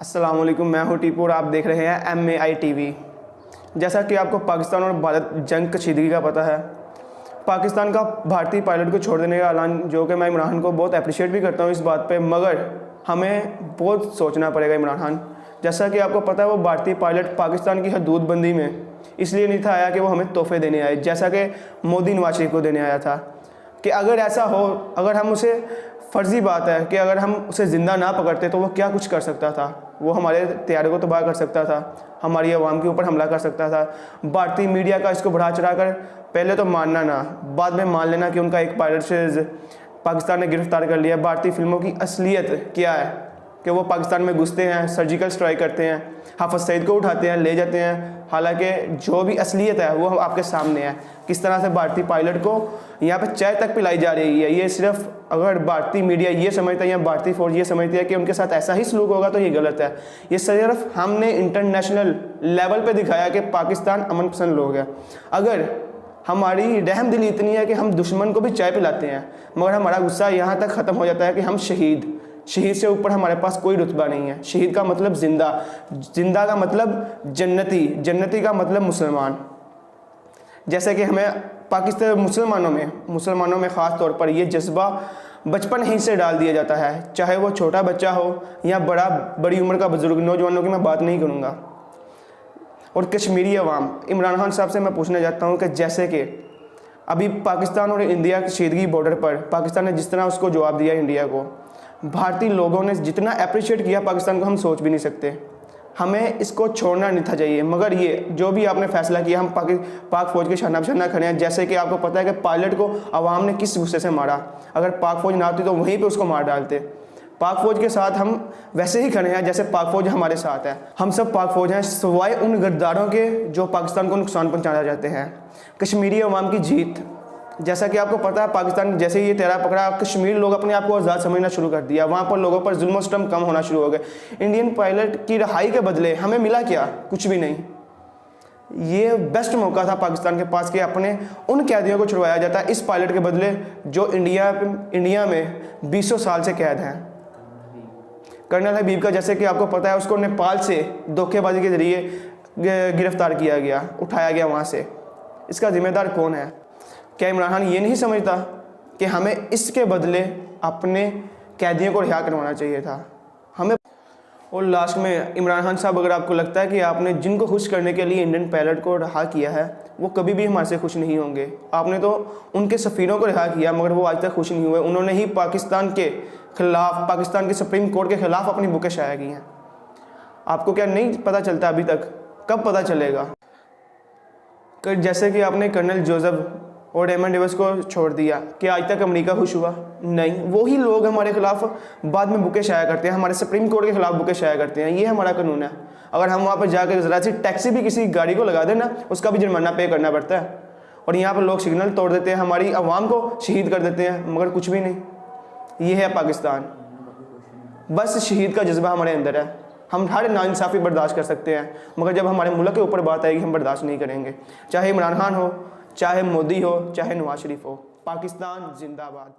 अस्सलाम वालेकुम, मैं हूँ टीपू और आप देख रहे हैं MAI TV। जैसा कि आपको पाकिस्तान और भारत जंग कशीदगी का पता है, पाकिस्तान का भारतीय पायलट को छोड़ देने का ऐलान, जो कि मैं इमरान खान को बहुत अप्रिशिएट भी करता हूँ इस बात पे, मगर हमें बहुत सोचना पड़ेगा। इमरान खान, जैसा कि आपको पता है, वो भारतीय पायलट पाकिस्तान की हदूदबंदी में इसलिए नहीं था आया कि वो हमें तोहफे देने आए, जैसा कि मोदी नवाज शरीफ को देने आया था। कि अगर ऐसा हो, अगर हम उसे, फ़र्ज़ी बात है कि अगर हम उसे ज़िंदा ना पकड़ते तो वो क्या कुछ कर सकता था। वो हमारे तैयारी को तबाह कर सकता था, हमारी आवाम के ऊपर हमला कर सकता था। भारतीय मीडिया का इसको बढ़ा चढ़ा कर पहले तो मानना ना, बाद में मान लेना कि उनका एक पायलट से पाकिस्तान ने गिरफ्तार कर लिया। भारतीय फिल्मों की असलियत क्या है कि वो पाकिस्तान में घुसते हैं, सर्जिकल स्ट्राइक करते हैं, हाफिज़ सईद को उठाते हैं, ले जाते हैं। हालांकि जो भी असलियत है वो आपके सामने है। किस तरह से भारतीय पायलट को यहाँ पे चाय तक पिलाई जा रही है। ये सिर्फ अगर भारतीय मीडिया ये समझता है या भारतीय फौज ये समझती है कि उनके साथ ऐसा ही सलूक होगा तो ये गलत है। ये सिर्फ हमने इंटरनेशनल लेवल पे दिखाया कि पाकिस्तान अमन पसंद लोग हैं। अगर हमारी रहम दिली इतनी है कि हम दुश्मन को भी चाय पिलाते हैं, मगर हमारा गुस्सा यहाँ तक ख़त्म हो जाता है कि हम शहीद से ऊपर हमारे पास कोई रुतबा नहीं है। शहीद का मतलब जिंदा, जिंदा का मतलब जन्नती, जन्नती का मतलब मुसलमान। जैसे कि हमें पाकिस्तान मुसलमानों में ख़ास तौर पर ये जज्बा बचपन ही से डाल दिया जाता है, चाहे वो छोटा बच्चा हो या बड़ी उम्र का बुजुर्ग। नौजवानों की मैं बात नहीं करूँगा। और कश्मीरी अवाम, इमरान खान साहब से मैं पूछना चाहता हूँ कि जैसे कि अभी पाकिस्तान और इंडिया की कशीदगी बॉर्डर पर पाकिस्तान ने जिस तरह उसको जवाब दिया इंडिया को, भारतीय लोगों ने जितना अप्रिशिएट किया पाकिस्तान को, हम सोच भी नहीं सकते। हमें इसको छोड़ना नहीं था चाहिए। मगर ये जो भी आपने फैसला किया, हम पाक फौज के शाना बशाना खड़े हैं। जैसे कि आपको पता है कि पायलट को अवाम ने किस गुस्से से मारा। अगर पाक फौज ना होती तो वहीं पे उसको मार डालते। पाक फौज के साथ हम वैसे ही खड़े हैं जैसे पाक फौज हमारे साथ है। हम सब पाक फौज हैं, सिवाय उन गद्दारों के जो पाकिस्तान को नुकसान पहुँचाना चाहते हैं। कश्मीरी अवाम की जीत, जैसा कि आपको पता है, पाकिस्तान जैसे ही ये तेरा पकड़ा, कश्मीर लोग अपने आप को आज़ाद समझना शुरू कर दिया। वहाँ पर लोगों पर जुल्म और सितम कम होना शुरू हो गए। इंडियन पायलट की रिहाई के बदले हमें मिला क्या? कुछ भी नहीं। ये बेस्ट मौका था पाकिस्तान के पास कि अपने उन कैदियों को छुड़वाया जाता है इस पायलट के बदले जो इंडिया में 20 साल से कैद हैं। कर्नल हबीब का, जैसे कि आपको पता है, उसको नेपाल से धोखेबाजी के जरिए गिरफ्तार किया गया, उठाया गया वहाँ से। इसका जिम्मेदार कौन है? क्या इमरान खान ये नहीं समझता कि हमें इसके बदले अपने कैदियों को रिहा करवाना चाहिए था? हमें। और लास्ट में इमरान खान साहब, अगर आपको लगता है कि आपने जिनको खुश करने के लिए इंडियन पायलट को रिहा किया है, वो कभी भी हमारे से खुश नहीं होंगे। आपने तो उनके सफ़ीरों को रिहा किया, मगर वो आज तक खुश नहीं हुए। उन्होंने ही पाकिस्तान के ख़िलाफ़, पाकिस्तान की सुप्रीम कोर्ट के ख़िलाफ़ अपनी बुकें शाया की हैं। आपको क्या नहीं पता चलता अभी तक? कब पता चलेगा? जैसे कि आपने कर्नल जोसेफ और रेमंड डेविस को छोड़ दिया, कि आज तक अमेरिका खुश हुआ? नहीं। वही लोग हमारे खिलाफ बाद में बुकें शाया करते हैं, हमारे सुप्रीम कोर्ट के खिलाफ बुकें शाया करते हैं। ये हमारा कानून है। अगर हम वहाँ पर जाकर ज़रा सी टैक्सी भी किसी गाड़ी को लगा देना, उसका भी जुर्माना पे करना पड़ता है। और यहाँ पर लोग सिग्नल तोड़ देते हैं, हमारी आवाम को शहीद कर देते हैं, मगर कुछ भी नहीं। ये है पाकिस्तान। बस शहीद का जज्बा हमारे अंदर है। हम हर नाइंसाफ़ी बर्दाश्त कर सकते हैं, मगर जब हमारे मुल्क के ऊपर बात आएगी हम बर्दाश्त नहीं करेंगे। चाहे इमरान खान हो, चाहे मोदी हो, चाहे नवाज शरीफ हो। पाकिस्तान जिंदाबाद।